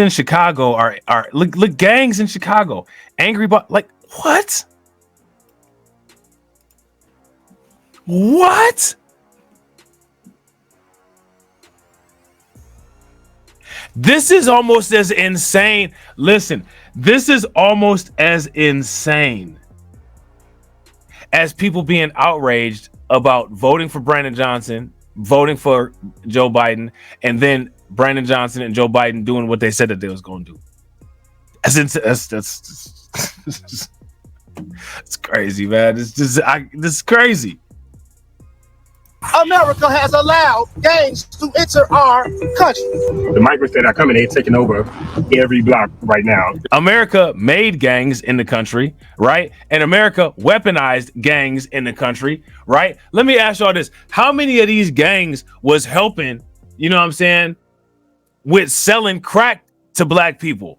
in Chicago are look gangs in Chicago angry but like what this is almost as insane. Listen, this is almost as insane as people being outraged about voting for Brandon Johnson, voting for Joe Biden, and then Brandon Johnson and Joe Biden doing what they said that they was going to do. That's it's crazy, man. This is crazy. America has allowed gangs to enter our country. The migrants that are coming, they're taking over every block right now. America made gangs in the country, right? And America weaponized gangs in the country, right? Let me ask y'all this. How many of these gangs was helping, you know what I'm saying, with selling crack to black people?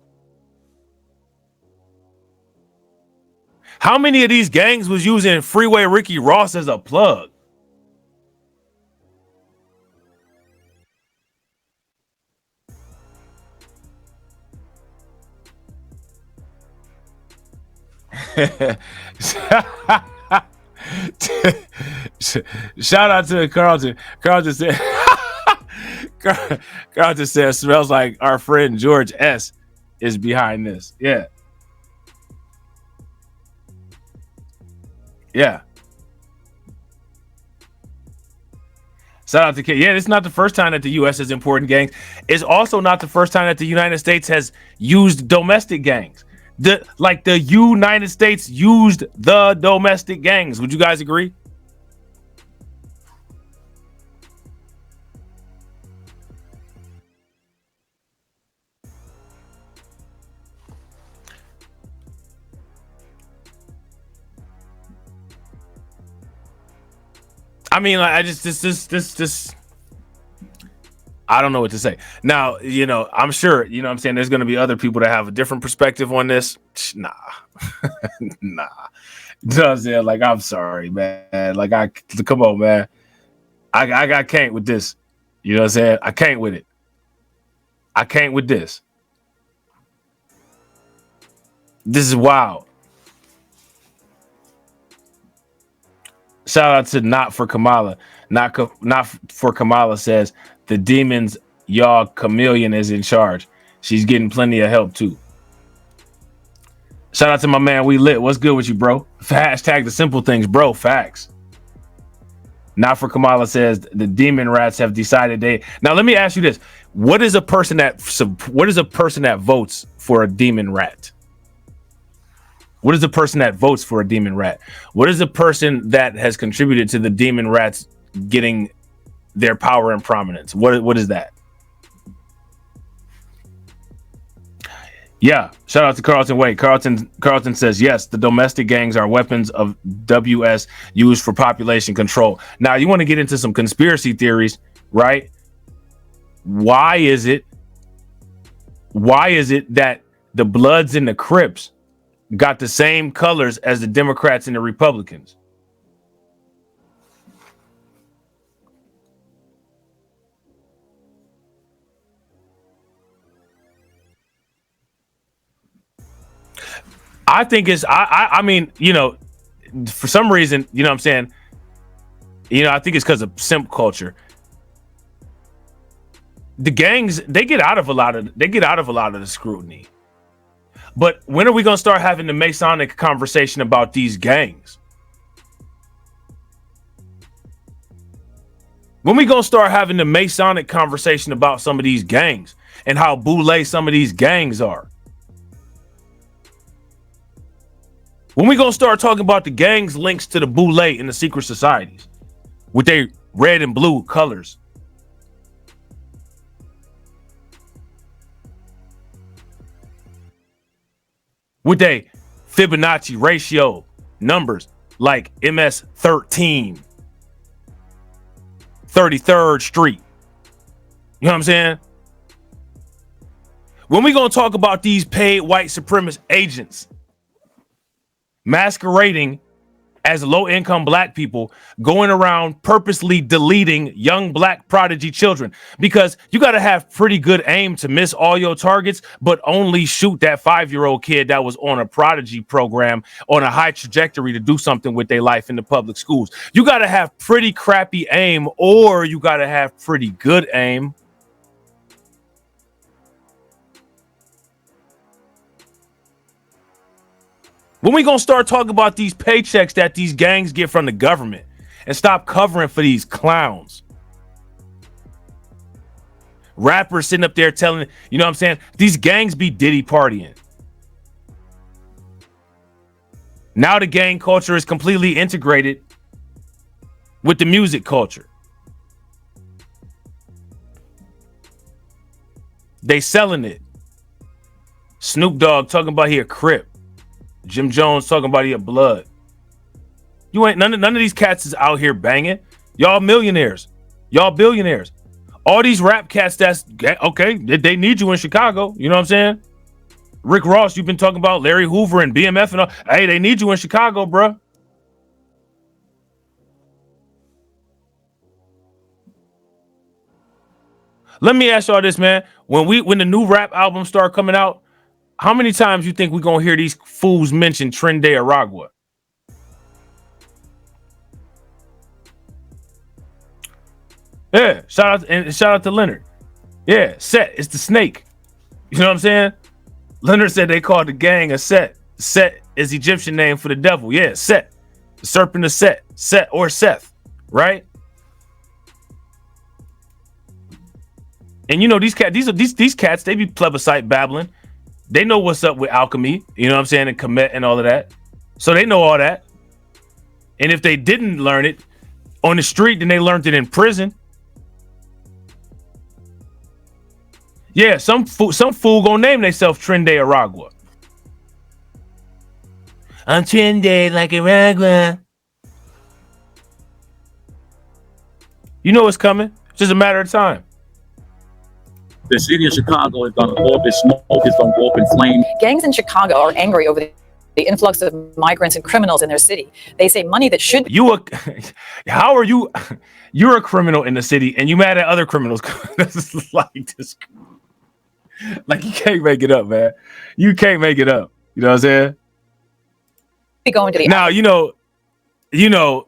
How many of these gangs was using Freeway Ricky Ross as a plug? Shout out to Carlton. Carlton said Carlton says smells like our friend George S is behind this. Yeah. Shout out to Kid. Yeah, it's not the first time that the U.S. has imported gangs. It's also not the first time that the United States has used domestic gangs. The United States used the domestic gangs. Would you guys agree? I mean, like, I just this I don't know what to say. Now, you know, I'm sure, you know what I'm saying, there's going to be other people that have a different perspective on this. Nah. Nah. You know what I'm saying? Like, I'm sorry, man. Like, come on, man. I can't with this. You know what I'm saying? I can't with it. I can't with this. This is wild. Shout out to Not for Kamala. Not for Kamala says, the demons, y'all, Chameleon is in charge. She's getting plenty of help too. Shout out to my man, We Lit. What's good with you, bro? Hashtag the simple things, bro. Facts. Not for Kamala says, the demon rats have decided they. Now let me ask you this: what is a person that votes for a demon rat? What is the person that votes for a demon rat? What is the person that has contributed to the demon rats getting their power and prominence? What is that? Yeah, shout out to Carlton Wait. Carlton says, yes, the domestic gangs are weapons of WS used for population control. Now, you want to get into some conspiracy theories, right? Why is it that the Bloods and the Crips got the same colors as the Democrats and the Republicans? I think it's, I mean, you know, for some reason, you know what I'm saying? You know, I think it's because of simp culture. The gangs, they get out of a lot of the scrutiny. But when are we going to start having the Masonic conversation about these gangs? When we going to start having the Masonic conversation about some of these gangs and how boule some of these gangs are? When we going to start talking about the gangs links to the boule and the secret societies with their red and blue colors? With their Fibonacci ratio numbers like MS 13, 33rd Street. You know what I'm saying? When we going to talk about these paid white supremacist agents masquerading as low-income black people going around purposely deleting young black prodigy children, because you got to have pretty good aim to miss all your targets, but only shoot that 5-year-old kid that was on a prodigy program on a high trajectory to do something with their life in the public schools. You got to have pretty crappy aim, or you got to have pretty good aim. When we gonna start talking about these paychecks that these gangs get from the government and stop covering for these clowns? Rappers sitting up there telling, you know what I'm saying? These gangs be Diddy partying. Now the gang culture is completely integrated with the music culture. They selling it. Snoop Dogg talking about he a Crip. Jim Jones talking about he a Blood. You ain't none of these cats is out here banging. Y'all millionaires. Y'all billionaires. All these rap cats that's okay, they need you in Chicago. You know what I'm saying? Rick Ross, you've been talking about Larry Hoover and BMF and all. Hey, they need you in Chicago, bro. Let me ask y'all this, man. When the new rap albums start coming out, how many times you think we're gonna hear these fools mention Tren de Aragua? Yeah, shout out to Leonard. Yeah, Set, it's the snake. You know what I'm saying? Leonard said they called the gang a Set. Set is Egyptian name for the devil. Yeah, Set. The serpent of Set. Set or Seth, right? And you know these cats, they be plebiscite babbling. They know what's up with alchemy, you know what I'm saying, and Kemet and all of that. So they know all that. And if they didn't learn it on the street, then they learned it in prison. Yeah, some fool gonna name themselves Tren de Aragua. I'm Tren de like Aragua. You know it's coming. It's just a matter of time. The city of Chicago is going to go up in smoke. It's going to go up in flames. Gangs in Chicago are angry over the influx of migrants and criminals in their city. They say money that should be... How are you? You're a criminal in the city and you mad at other criminals. This is like this. Like you can't make it up, man. You can't make it up. You know what I'm saying? Going to the now, you know,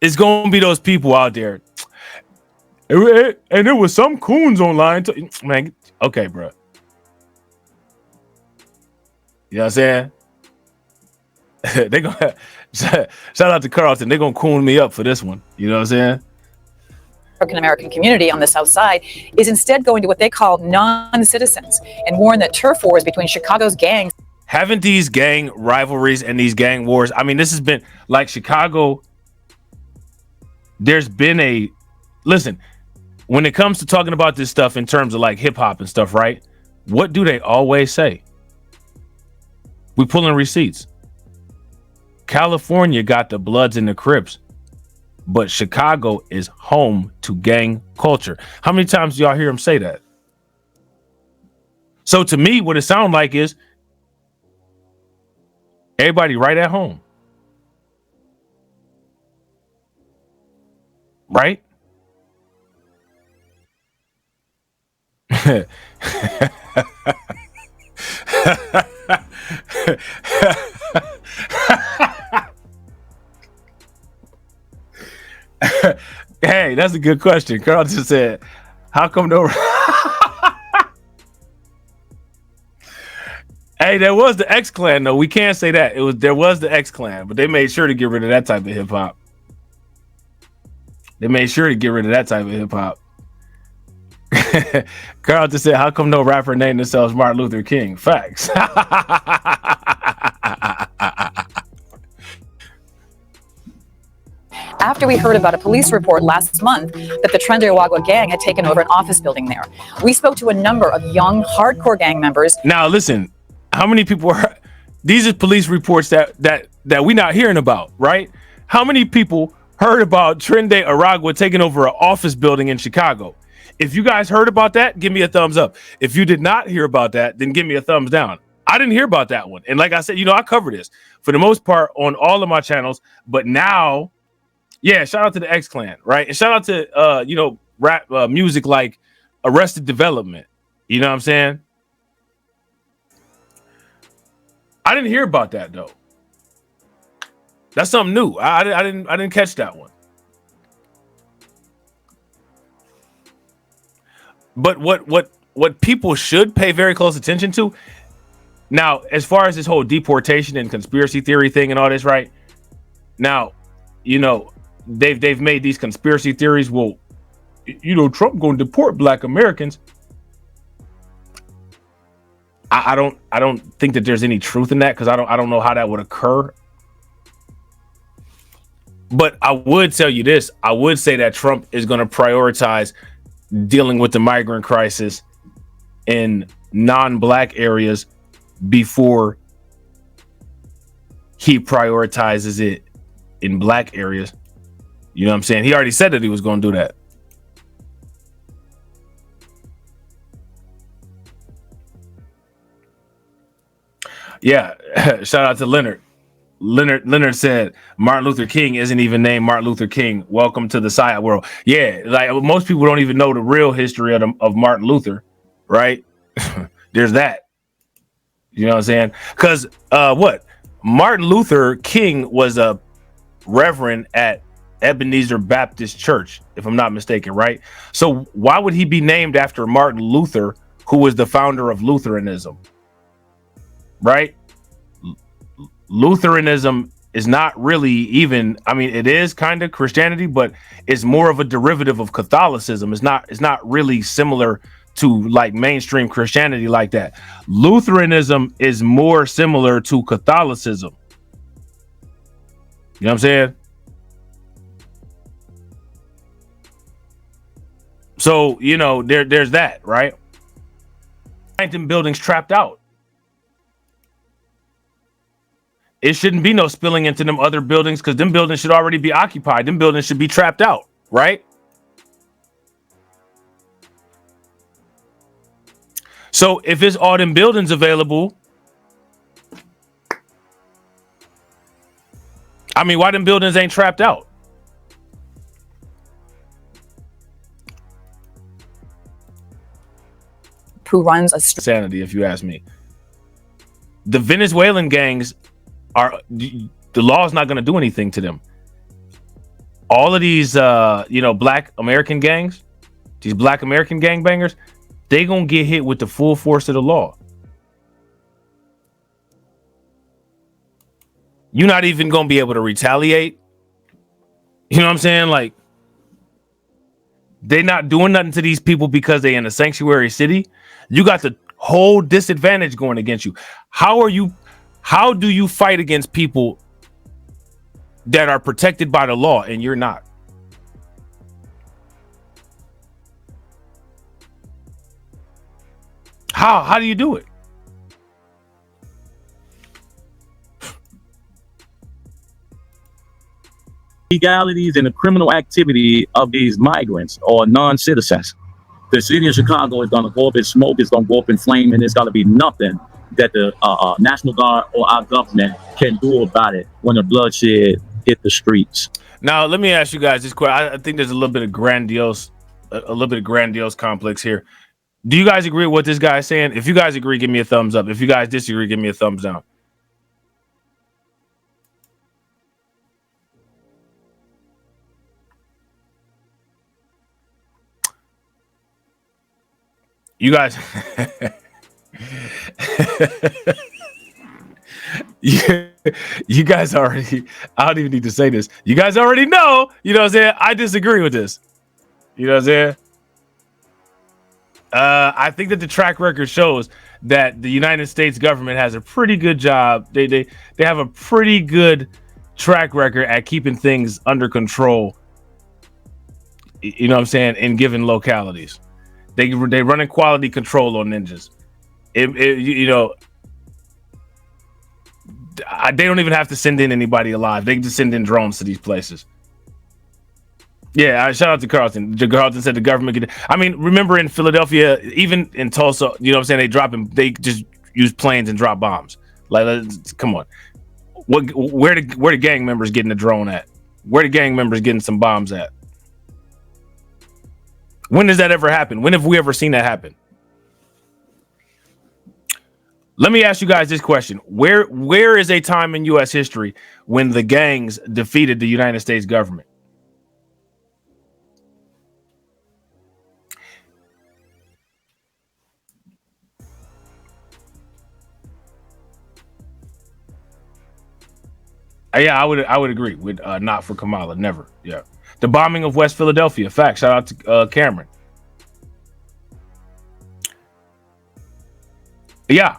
it's going to be those people out there. And there was some coons online. Man, okay, bro. You know what I'm saying? They gonna shout out to Carlton. They're gonna coon me up for this one. You know what I'm saying? African-American community on the South Side is instead going to what they call non-citizens and warn that turf wars between Chicago's gangs. Haven't these gang rivalries and these gang wars? I mean, this has been like Chicago. There's been listen. When it comes to talking about this stuff in terms of like hip hop and stuff, right? What do they always say? We pulling receipts. California got the Bloods and the Crips, but Chicago is home to gang culture. How many times do y'all hear them say that? So to me, what it sounds like is everybody right at home. Right? Hey, that's a good question. Carl just said, how come no? Hey, there was the X Clan though. We can't say that. There was the X Clan, but they made sure to get rid of that type of hip hop. They made sure to get rid of that type of hip hop. Carl just said, how come no rapper named themselves Martin Luther King? Facts. After we heard about a police report last month that the Tren de Aragua gang had taken over an office building there, we spoke to a number of young hardcore gang members. Now listen, how many people are these are police reports that we not hearing about, right? How many people heard about Tren de Aragua taking over an office building in Chicago? If you guys heard about that, give me a thumbs up. If you did not hear about that, then give me a thumbs down. I didn't hear about that one. And like I said, I cover this for the most part on all of my channels. But now, yeah, shout out to the X Clan, right? And shout out to rap music like Arrested Development. You know what I'm saying? I didn't hear about that though. That's something new. I didn't catch that one. But what people should pay very close attention to now, as far as this whole deportation and conspiracy theory thing and all this, right? Now, they've made these conspiracy theories. Well, Trump going to deport Black Americans. I don't think that there's any truth in that, because I don't know how that would occur. But I would tell you this. I would say that Trump is going to prioritize dealing with the migrant crisis in non-Black areas before he prioritizes it in Black areas. You know what I'm saying? He already said that he was going to do that. Yeah, shout out to Leonard. Leonard said Martin Luther King isn't even named Martin Luther King. Welcome to the science world. Yeah, like most people don't even know the real history of Martin Luther, right? There's that. You know what I'm saying? Because Martin Luther King was a reverend at Ebenezer Baptist Church, if I'm not mistaken, right? So why would he be named after Martin Luther, who was the founder of Lutheranism? Right? Lutheranism is not really even, I mean, it is kind of Christianity, but it's more of a derivative of Catholicism. It's not really similar to like mainstream Christianity like that. Lutheranism is more similar to Catholicism. You know what I'm saying? So, there's that, right? Buildings trapped out. It shouldn't be no spilling into them other buildings, because them buildings should already be occupied. Them buildings should be trapped out, right? So if it's all them buildings available, I mean, why them buildings ain't trapped out? Who runs a sanity, if you ask me. The Venezuelan gangs the law is not going to do anything to them. All of these Black American gangs, these Black American gangbangers, they gonna get hit with the full force of the law. You're not even gonna be able to retaliate. You know what I'm saying? Like, they're not doing nothing to these people because they in a sanctuary city. You got the whole disadvantage going against you. How do you fight against people that are protected by the law and you're not? How do you do it? Legalities and the criminal activity of these migrants or non-citizens. The city of Chicago is going to go up in smoke. It's going to go up in flame, and there's going to be nothing that the National Guard or our government can do about it when the bloodshed hit the streets. Now, let me ask you guys this question. I think there's a little bit of grandiose complex here. Do you guys agree with what this guy is saying? If you guys agree, give me a thumbs up. If you guys disagree, give me a thumbs down. You guys, you guys already, I don't even need to say this. You guys already know, you know what I'm saying? I disagree with this. You know what I'm saying? I think that the track record shows that the United States government has a pretty good job. They have a pretty good track record at keeping things under control. You know what I'm saying? In given localities. They running quality control on ninjas. They don't even have to send in anybody alive. They can just send in drones to these places. Yeah, shout out to Carlton. Carlton said the government could. I mean, remember in Philadelphia, even in Tulsa, you know what I'm saying? They just use planes and drop bombs. Like, come on. Where the gang members getting the drone at? Where the gang members getting some bombs at? When does that ever happen? When have we ever seen that happen? Let me ask you guys this question. Where is a time in U.S. history when the gangs defeated the United States government? Yeah, I would agree with not for Kamala. Never. Yeah. The bombing of West Philadelphia. Fact. Shout out to Cameron. Yeah.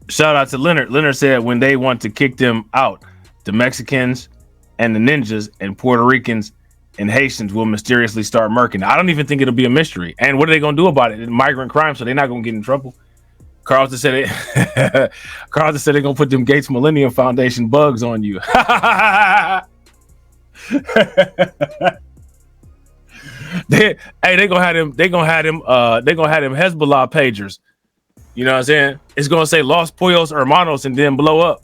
Shout out to Leonard. Leonard said when they want to kick them out, the Mexicans and the ninjas and Puerto Ricans and Haitians will mysteriously start murking. I don't even think it'll be a mystery. And what are they going to do about it? It's migrant crime, so they're not going to get in trouble. Carlton said Carlton said they're going to put them Gates Millennium Foundation bugs on you. They're gonna have them Hezbollah pagers. You know what I'm saying? It's gonna say Los Pollos Hermanos and then blow up.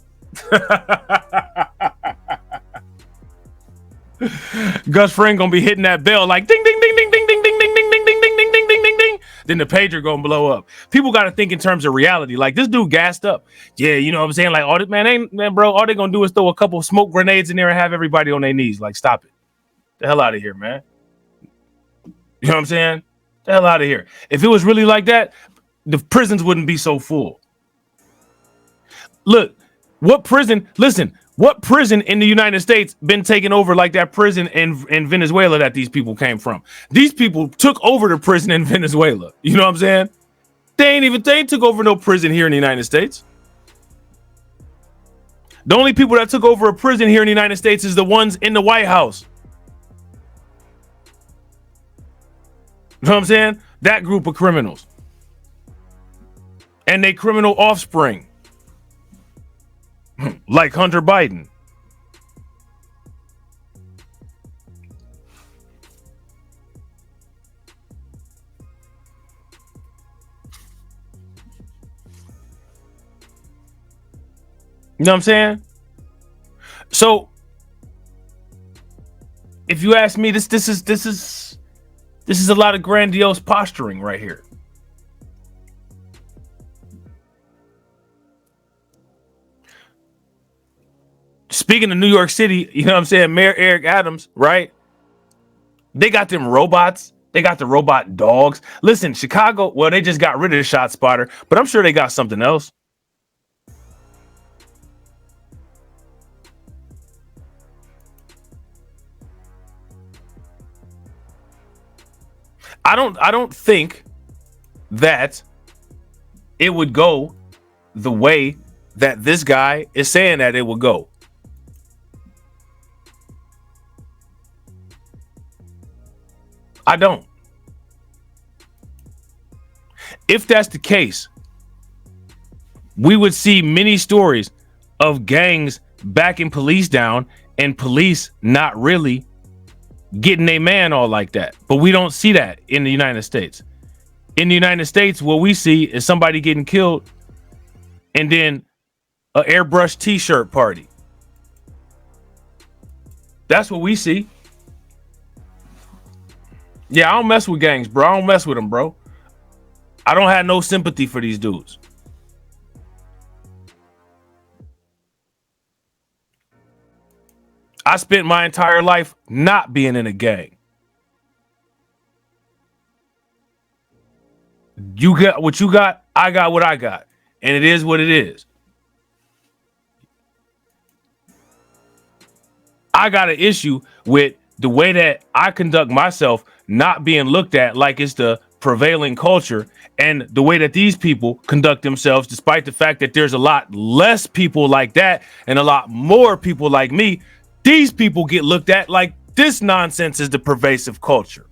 Gus Fring gonna be hitting that bell like ding ding ding ding ding ding ding ding ding ding ding ding ding ding ding ding. Then the pager gonna blow up. People gotta think in terms of reality. Like this dude gassed up. Yeah, you know what I'm saying? Like all this man, bro, all they gonna do is throw a couple smoke grenades in there and have everybody on their knees. Like, stop it. The hell out of here, man. You know what I'm saying? The hell out of here. If it was really like that, the prisons wouldn't be so full. Look, what prison in the United States been taken over like that prison in Venezuela that these people came from? These people took over the prison in Venezuela. You know what I'm saying? They took over no prison here in the United States. The only people that took over a prison here in the United States is the ones in the White House. You know what I'm saying? That group of criminals. And they criminal offspring. Like Hunter Biden. You know what I'm saying? So if you ask me, this is a lot of grandiose posturing right here. Speaking of New York City, you know what I'm saying? Mayor Eric Adams, right? They got them robots. They got the robot dogs. Listen, Chicago, well, they just got rid of the shot spotter, but I'm sure they got something else. I don't think that it would go the way that this guy is saying that it would go. I don't. If that's the case, we would see many stories of gangs backing police down and police not really getting a man all like that. But we don't see that in the United States. In the United States, what we see is somebody getting killed and then an airbrush t-shirt party. That's what we see. Yeah, I don't mess with gangs, bro. I don't mess with them, bro. I don't have no sympathy for these dudes. I spent my entire life not being in a gang. You got what you got, I got what I got. And it is what it is. I got an issue with the way that I conduct myself not being looked at like it's the prevailing culture, and the way that these people conduct themselves, despite the fact that there's a lot less people like that and a lot more people like me. These people get looked at like this nonsense is the pervasive culture.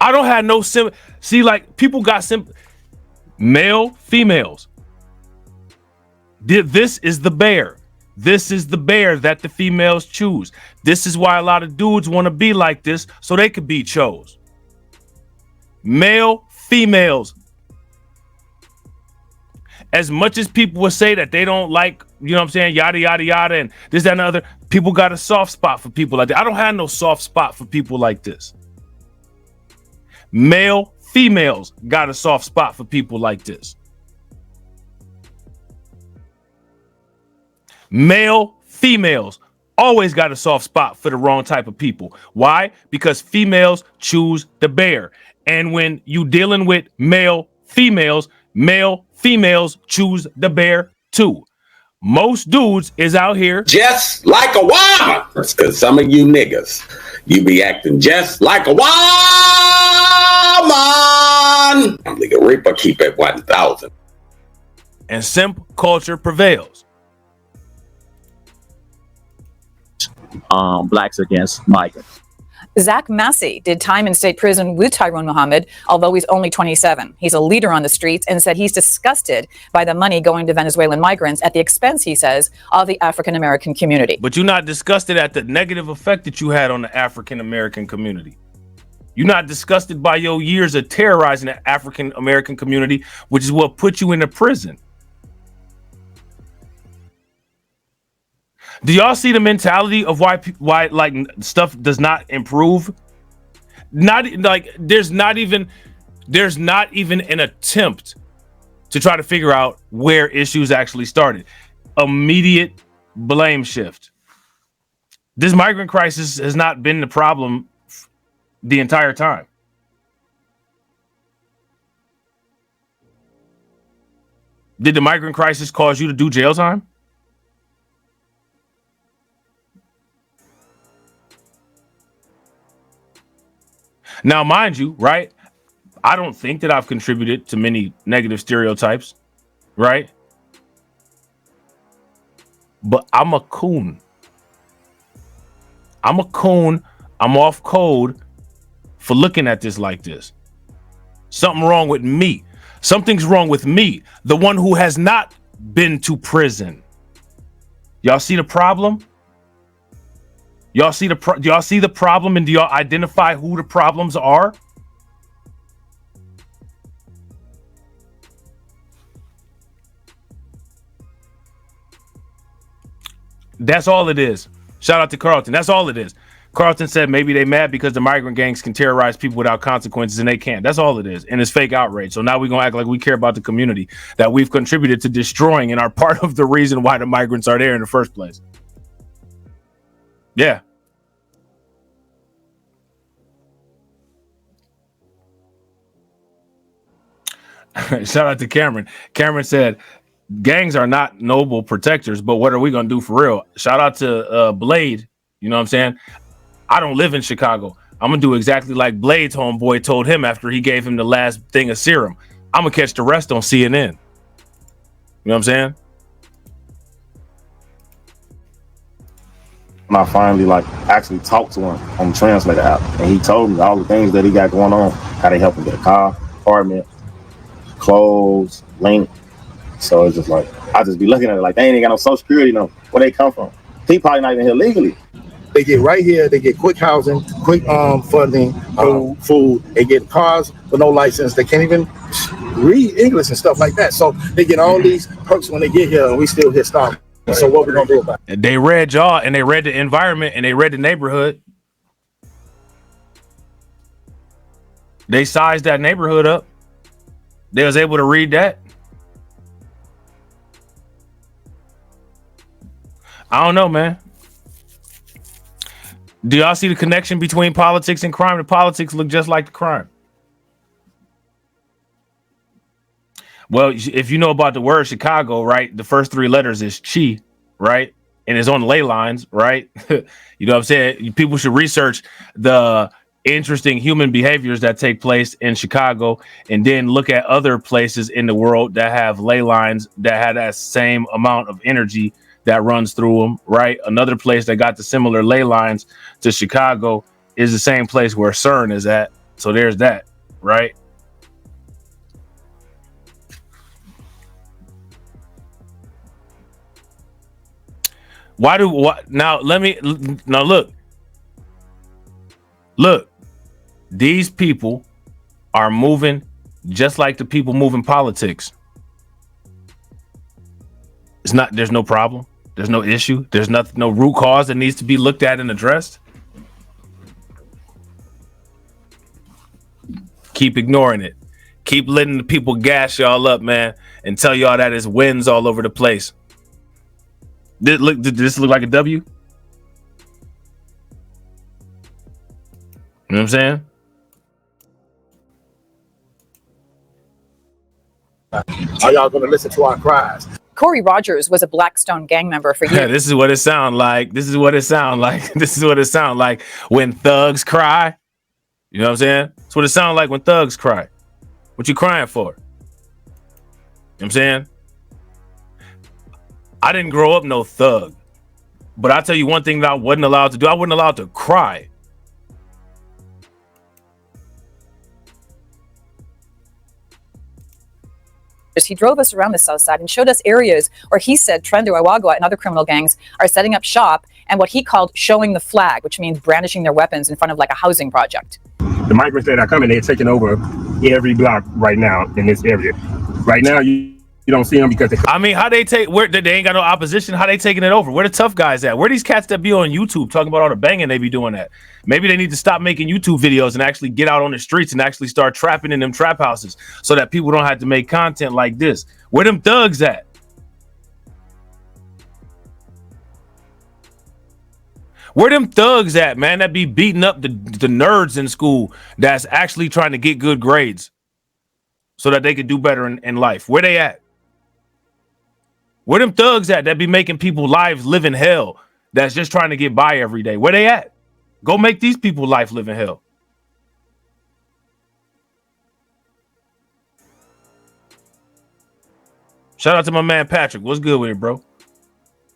I don't have no see, like people got male, females. This is the bear. This is the bear that the females choose. This is why a lot of dudes want to be like this so they could be chose. Male, females, As much as people will say that they don't like, you know what I'm saying, yada, yada, yada, and this, that, and the other, people got a soft spot for people like that. I don't have no soft spot for people like this. Male, females got a soft spot for people like this. Male, females always got a soft spot for the wrong type of people. Why? Because females choose the bear. And when you dealing with male, females choose the bear too. Most dudes is out here just like a woman. That's because some of you niggas, you be acting just like a woman. Nigga Reaper keep it 1,000. and simp culture prevails. Blacks against migrants. Zach Massey did time in state prison with Tyrone Muhammad, although he's only 27. He's a leader on the streets and said he's disgusted by the money going to Venezuelan migrants at the expense, he says, of the African-American community. But you're not disgusted at the negative effect that you had on the African-American community. You're not disgusted by your years of terrorizing the African-American community, which is what put you into prison. Do y'all see the mentality of why like stuff does not improve? Not like there's not even an attempt to try to figure out where issues actually started. Immediate blame shift. This migrant crisis has not been the problem the entire time. Did the migrant crisis cause you to do jail time? Now, mind you, right? I don't think that I've contributed to many negative stereotypes, right? But I'm a coon. I'm off code for looking at this like this. Something wrong with me. Something's wrong with me, the one who has not been to prison. Y'all see the problem? Y'all see the problem, and do y'all identify who the problems are? That's all it is. Shout out to Carlton. That's all it is. Carlton said maybe they mad because the migrant gangs can terrorize people without consequences, and they can't. That's all it is. And it's fake outrage. So now we're going to act like we care about the community that we've contributed to destroying and are part of the reason why the migrants are there in the first place. Yeah. Shout out to Cameron. Cameron said, gangs are not noble protectors, but what are we going to do for real? Shout out to Blade. You know what I'm saying? I don't live in Chicago. I'm going to do exactly like Blade's homeboy told him after he gave him the last thing of serum. I'm going to catch the rest on CNN. You know what I'm saying? And I finally actually talked to him on the translator app, and he told me all the things that he got going on, how they help him get a car, apartment, clothes, link. So it's just like I just be looking at it like they ain't got no social security, no. Where they come from? He probably not even here legally. They get right here. They get quick housing, quick funding, food. They get cars with no license. They can't even read English and stuff like that. So they get all these perks when they get here, and we still hit stop. So what we gonna do about it? They read y'all, and they read the environment, and they read the neighborhood. They sized that neighborhood up. They was able to read that. I don't know, man. Do y'all see the connection between politics and crime? The politics look just like the crime. Well, if you know about the word Chicago, right? The first three letters is chi, right? And it's on the ley lines, right? You know what I'm saying? People should research the interesting human behaviors that take place in Chicago, and then look at other places in the world that have ley lines that have that same amount of energy that runs through them, right? Another place that got the similar ley lines to Chicago is the same place where CERN is at. So there's that, right? Now look, these people are moving just like the people moving politics. It's not. There's no problem. There's no issue. There's nothing. No root cause that needs to be looked at and addressed. Keep ignoring it. Keep letting the people gas y'all up, man, and tell y'all that it's wins all over the place. Did this look like a W? You know what I'm saying? Are y'all going to listen to our cries? Corey Rogers was a Blackstone gang member for years. This is what it sound like. This is what it sound like. This is what it sound like when thugs cry. You know what I'm saying? That's what it sounds like when thugs cry. What you crying for? You know what I'm saying? I didn't grow up no thug. But I'll tell you one thing that I wasn't allowed to do. I wasn't allowed to cry. He drove us around the south side and showed us areas where he said TREN de Aragua and other criminal gangs are setting up shop and what he called showing the flag, which means brandishing their weapons in front of like a housing project. The migrants that are coming, they're taking over every block right now in this area. Right now, you don't see them because I mean, how they take where they ain't got no opposition? How they taking it over? Where the tough guys at? Where these cats that be on YouTube talking about all the banging they be doing that? Maybe they need to stop making YouTube videos and actually get out on the streets and actually start trapping in them trap houses so that people don't have to make content like this. Where them thugs at? Where them thugs at, man, that be beating up the nerds in school that's actually trying to get good grades so that they could do better in life? Where they at? Where them thugs at that be making people lives live in hell that's just trying to get by every day? Where they at? Go make these people life live in hell. Shout out to my man Patrick. What's good with it, bro?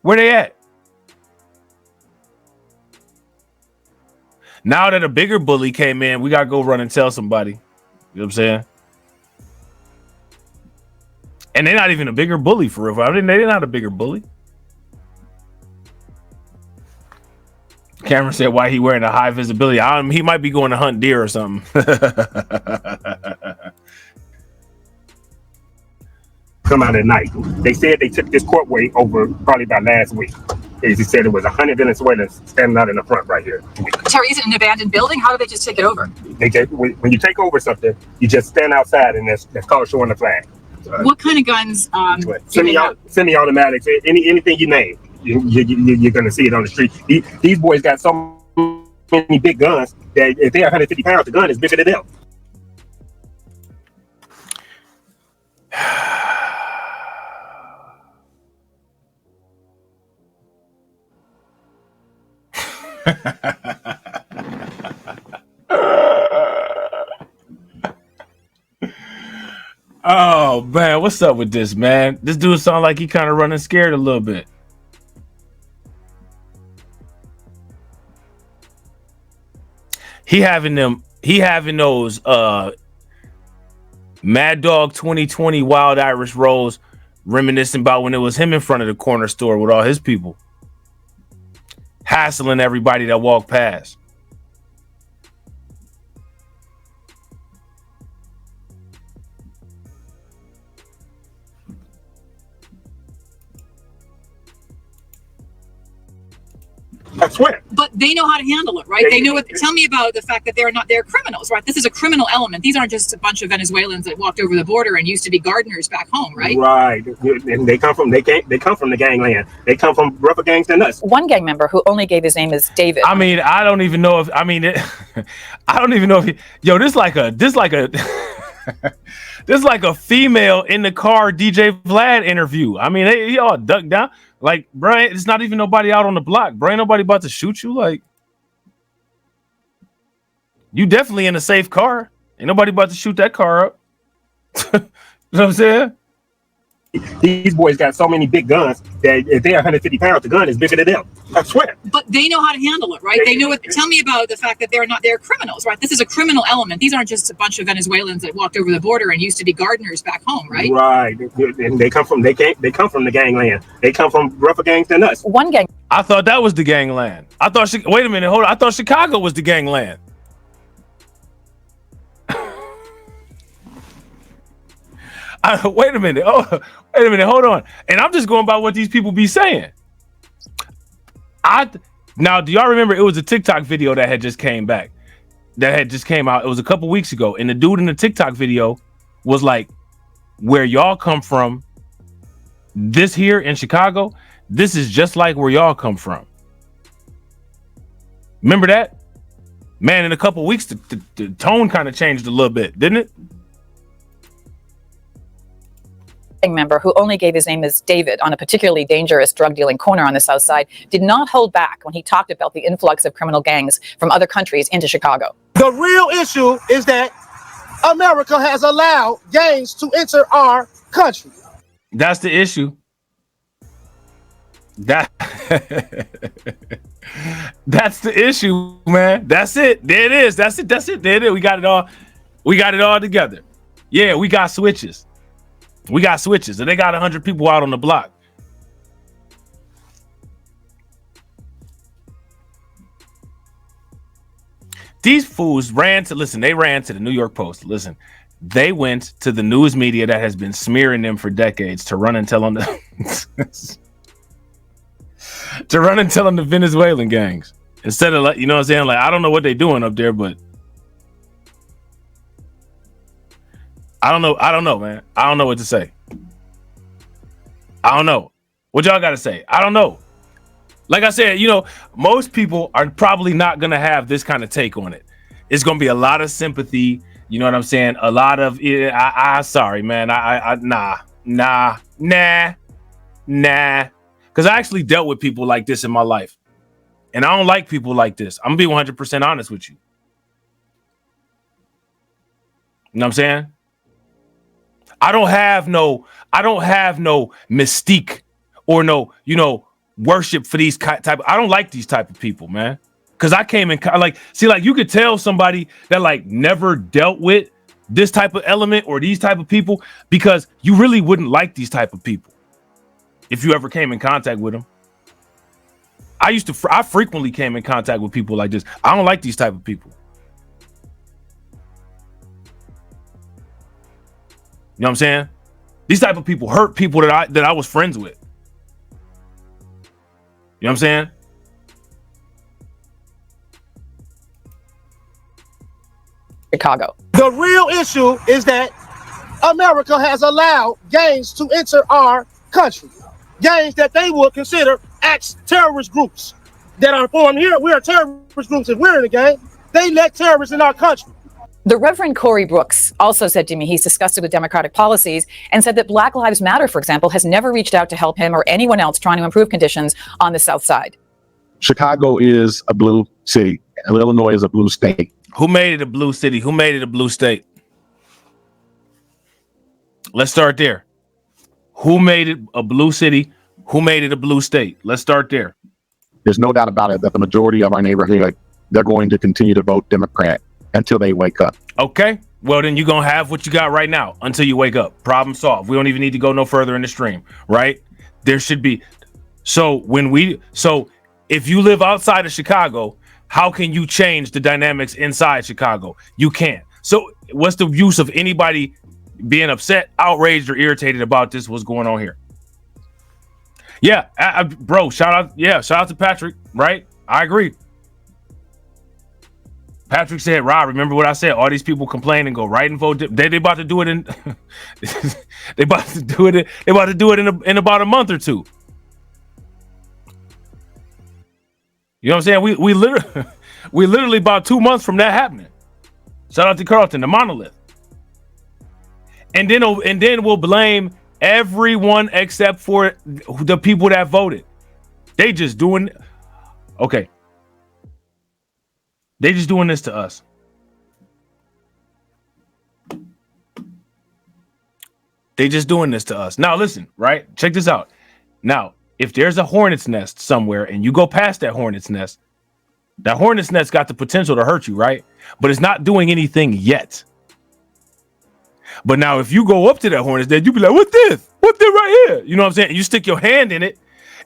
Where they at? Now that a bigger bully came in, we got to go run and tell somebody. You know what I'm saying? And they're not even a bigger bully for real. I mean, they're not a bigger bully. Cameron said, why he wearing a high visibility? He might be going to hunt deer or something. come out at night. They said they took this courtway over probably by last week. He said it was 100 Venezuelans standing out in the front right here. Terry, is it an abandoned building? How do they just take it over? When you take over something, you just stand outside and that's called showing the flag. What kind of guns? Semi-automatics, anything you name, you're going to see it on the street. These boys got so many big guns that if they're 150 pounds, the gun is bigger than them. Oh man, what's up with this, man? This dude sound like he kind of running scared a little bit. He having those Mad Dog 2020 Wild Irish rolls, reminiscing about when it was him in front of the corner store with all his people, hassling everybody that walked past. I swear. But they know how to handle it, right? They know what. Tell me about the fact that they're criminals, right? This is a criminal element. These aren't just a bunch of Venezuelans that walked over the border and used to be gardeners back home, right? Right. And they come from the gangland. They come from rougher gangs than us. One gang member who only gave his name is David. I mean, I don't even know if this like a this like a female in the car DJ Vlad interview. I mean, he all ducked down. Like, bro, it's not even nobody out on the block, bro. Ain't nobody about to shoot you. Like, you definitely in a safe car. Ain't nobody about to shoot that car up. You know what I'm saying? These boys got so many big guns that if they're 150 pounds, the gun is bigger than them. I swear. But they know how to handle it, right? They know what. Tell me about the fact that they're criminals, right? This is a criminal element. These aren't just a bunch of Venezuelans that walked over the border and used to be gardeners back home, right? Right. And they come from the gangland. They come from rougher gangs than us. One gang. I thought that was the gangland. Wait a minute, hold on. I thought Chicago was the gangland. Wait a minute. Oh, wait a minute. Hold on. And I'm just going by what these people be saying. Now, do y'all remember it was a TikTok video that had just came back? That had just came out. It was a couple weeks ago. And the dude in the TikTok video was like, where y'all come from, this here in Chicago, this is just like where y'all come from. Remember that? Man, in a couple weeks, the tone kind of changed a little bit, didn't it? Member who only gave his name as David on a particularly dangerous drug dealing corner on the South Side did not hold back when he talked about the influx of criminal gangs from other countries into Chicago. The real issue is that America has allowed gangs to enter our country. That's the issue. That's the issue, man. That's it. There it is. That's it. There it is. We got it all. We got it all together. Yeah, we got switches. We got switches, and they got 100 people out on the block. These fools ran to the New York Post. Listen, they went to the news media that has been smearing them for decades to run and tell on the the Venezuelan gangs. Instead of, like, you know what I'm saying? Like, I don't know what they're doing up there, but I don't know, man. I don't know what to say. I don't know. What y'all got to say? I don't know. Like I said, most people are probably not going to have this kind of take on it. It's going to be a lot of sympathy. You know what I'm saying? A lot of, sorry, man. Nah. Because I actually dealt with people like this in my life. And I don't like people like this. I'm going to be 100% honest with you. You know what I'm saying? I don't have no mystique or no, worship for these type. I don't like these type of people, man. Cause I came in you could tell somebody that like never dealt with this type of element or these type of people, because you really wouldn't like these type of people if you ever came in contact with them. I frequently came in contact with people like this. I don't like these type of people. You know what I'm saying? These type of people hurt people that I was friends with. You know what I'm saying? Chicago. The real issue is that America has allowed gangs to enter our country. Gangs that they would consider terrorist groups that are formed here. We are terrorist groups. If we're in a gang, they let terrorists in our country. The Reverend Corey Brooks also said to me he's disgusted with Democratic policies and said that Black Lives Matter, for example, has never reached out to help him or anyone else trying to improve conditions on the South Side. Chicago is a blue city. Illinois is a blue state. Who made it a blue city? Who made it a blue state? Let's start there. Who made it a blue city? Who made it a blue state? Let's start there. There's no doubt about it that the majority of our neighborhood, they're going to continue to vote Democrat until they wake up. Okay. Well, then you're going to have what you got right now until you wake up. Problem solved. We don't even need to go no further in the stream, right? There should be. So if you live outside of Chicago, how can you change the dynamics inside Chicago? You can't. So what's the use of anybody being upset, outraged, or irritated about this? What's going on here? Yeah, bro, shout out to Patrick, right? I agree. Patrick said, Rob, remember what I said? All these people complain and go right and vote. They about to do it in they about to do it in about a month or two. You know what I'm saying? We literally about 2 months from that happening. Shout out to Carlton, the monolith. And then we'll blame everyone except for the people that voted. They just doing okay. They just doing this to us. They just doing this to us. Now listen, right? Check this out. Now, if there's a hornet's nest somewhere and you go past that hornet's nest got the potential to hurt you, right? But it's not doing anything yet. But now if you go up to that hornet's nest, you be like, what's this? What's this right here? You know what I'm saying? You stick your hand in it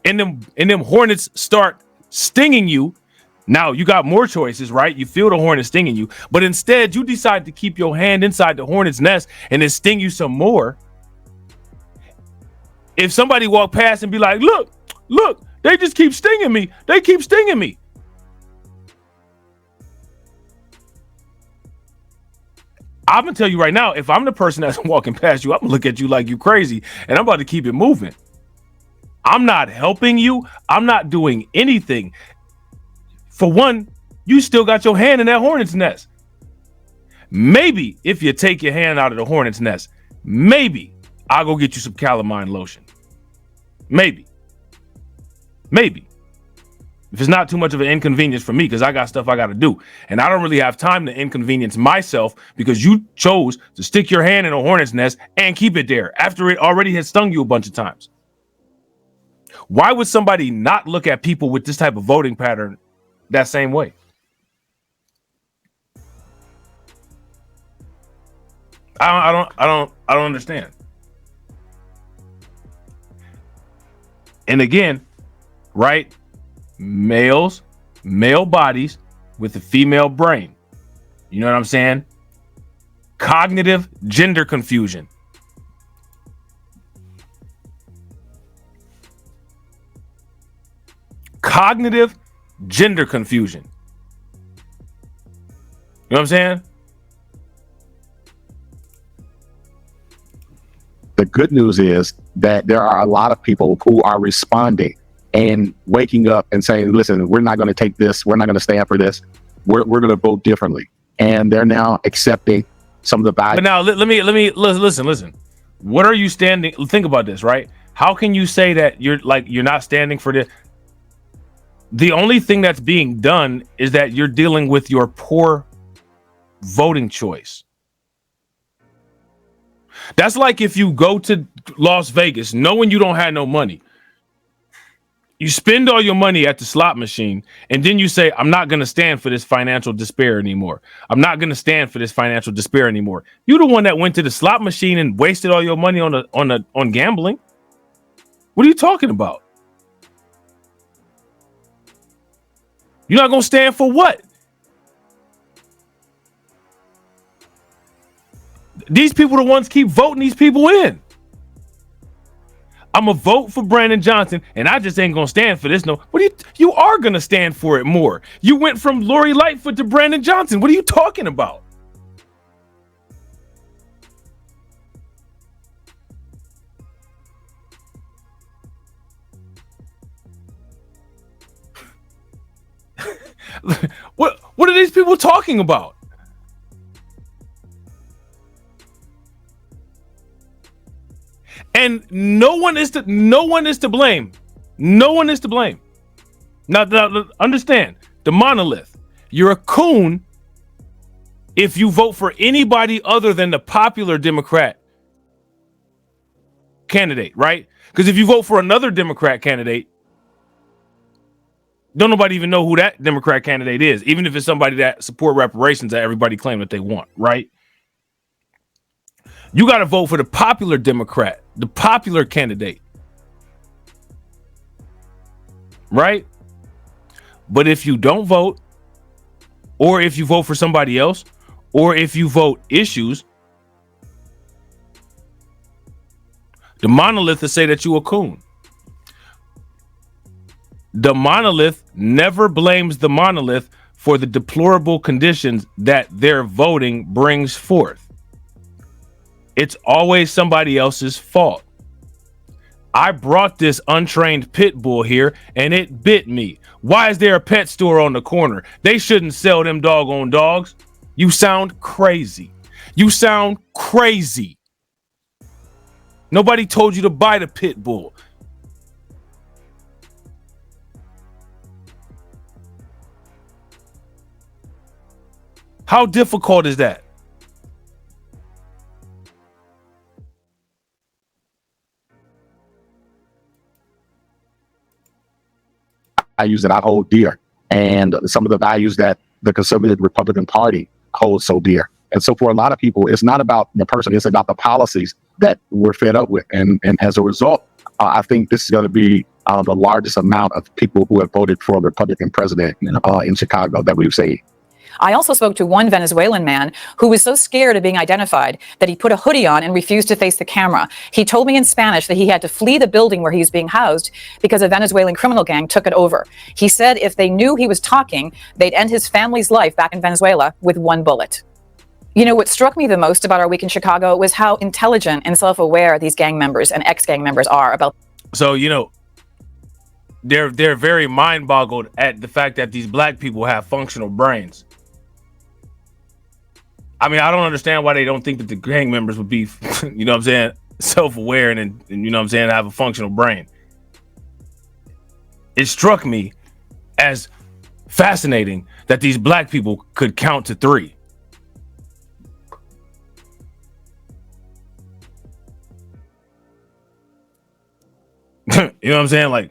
and them hornets start stinging you. Now you got more choices, right? You feel the hornet stinging you, but instead you decide to keep your hand inside the hornet's nest and it sting you some more. If somebody walk past and be like, look, they just keep stinging me. They keep stinging me. I'm gonna tell you right now, if I'm the person that's walking past you, I'm gonna look at you like you crazy, and I'm about to keep it moving. I'm not helping you. I'm not doing anything. For one, you still got your hand in that hornet's nest. Maybe if you take your hand out of the hornet's nest, maybe I'll go get you some calamine lotion. Maybe. If it's not too much of an inconvenience for me, because I got stuff I got to do. And I don't really have time to inconvenience myself because you chose to stick your hand in a hornet's nest and keep it there after it already had stung you a bunch of times. Why would somebody not look at people with this type of voting pattern that same way? I don't understand. And again, right? Male bodies with a female brain. You know what I'm saying? Cognitive gender confusion. Cognitive gender confusion. You know what I'm saying? The good news is that there are a lot of people who are responding and waking up and saying, listen, we're not going to take this. We're not going to stand for this. We're going to vote differently. And they're now accepting some of the values. But now let me listen. What are you standing? Think about this, right? How can you say that you're not standing for this? The only thing that's being done is that you're dealing with your poor voting choice. That's like if you go to Las Vegas knowing you don't have no money. You spend all your money at the slot machine, and then you say, I'm not going to stand for this financial despair anymore. I'm not going to stand for this financial despair anymore. You're the one that went to the slot machine and wasted all your money on gambling. What are you talking about? You're not going to stand for what? These people are the ones keep voting these people in. I'm going to vote for Brandon Johnson, and I just ain't going to stand for this. No, you are going to stand for it more. You went from Lori Lightfoot to Brandon Johnson. What are you talking about? What are these people talking about? And no one is to blame. No one is to blame. Now understand, the monolith. You're a coon if you vote for anybody other than the popular Democrat candidate, right? Because if you vote for another Democrat candidate, don't nobody even know who that Democrat candidate is, even if it's somebody that support reparations that everybody claim that they want, right? You got to vote for the popular Democrat, the popular candidate, right? But if you don't vote, or if you vote for somebody else, or if you vote issues, the monolith will say that you a coon. The monolith never blames the monolith for the deplorable conditions that their voting brings forth. It's always somebody else's fault. I brought this untrained pit bull here and it bit me. Why is there a pet store on the corner? They shouldn't sell them doggone dogs. You sound crazy. You sound crazy. Nobody told you to buy the pit bull. How difficult is that? Values that I hold dear, and some of the values that the conservative Republican Party holds so dear. And so for a lot of people, it's not about the person, it's about the policies that we're fed up with. And as a result, I think this is going to be the largest amount of people who have voted for a Republican president in Chicago that we've seen. I also spoke to one Venezuelan man who was so scared of being identified that he put a hoodie on and refused to face the camera. He told me in Spanish that he had to flee the building where he was being housed because a Venezuelan criminal gang took it over. He said if they knew he was talking, they'd end his family's life back in Venezuela with one bullet. You know, what struck me the most about our week in Chicago was how intelligent and self-aware these gang members and ex-gang members are about. So, you know, they're very mind-boggled at the fact that these black people have functional brains. I mean, I don't understand why they don't think that the gang members would be, you know what I'm saying, self-aware and you know what I'm saying, have a functional brain. It struck me as fascinating that these black people could count to 3. You know what I'm saying? Like,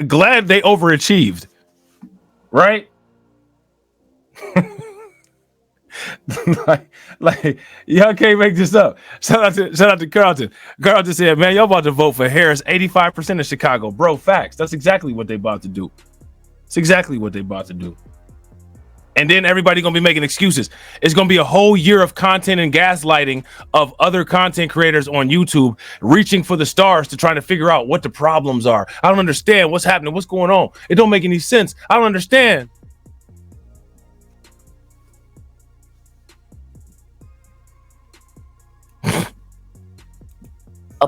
glad they overachieved, right? like y'all can't make this up. Shout out to Carlton. Carlton said, "Man, y'all about to vote for Harris 85% of Chicago, bro." Facts. That's exactly what they about to do. It's exactly what they about to do. And then everybody gonna be making excuses. It's gonna be a whole year of content and gaslighting of other content creators on YouTube, reaching for the stars to try to figure out what the problems are. I don't understand what's happening, what's going on. It don't make any sense. I don't understand.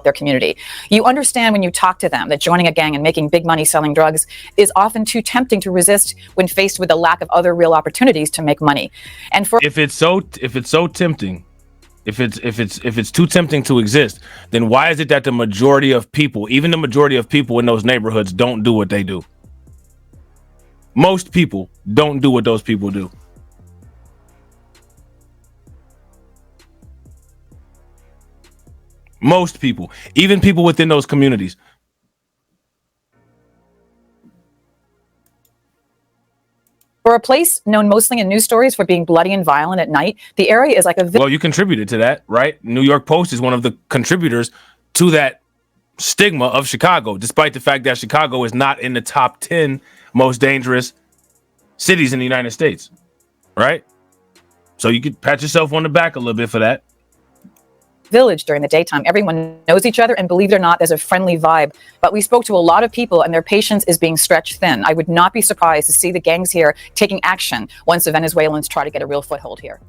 Their community. You understand when you talk to them that joining a gang and making big money selling drugs is often too tempting to resist when faced with a lack of other real opportunities to make money. And for if it's so tempting, if it's too tempting to exist, then why is it that the majority of people, even the majority of people in those neighborhoods, don't do what they do? Most people don't do what those people do. Most people, even people within those communities. For a place known mostly in news stories for being bloody and violent at night, the area is like a... Well, you contributed to that, right? New York Post is one of the contributors to that stigma of Chicago, despite the fact that Chicago is not in the top 10 most dangerous cities in the United States, right? So you could pat yourself on the back a little bit for that. Village during the daytime. Everyone knows each other, and believe it or not, there's a friendly vibe. But we spoke to a lot of people, and their patience is being stretched thin. I would not be surprised to see the gangs here taking action once the Venezuelans try to get a real foothold here.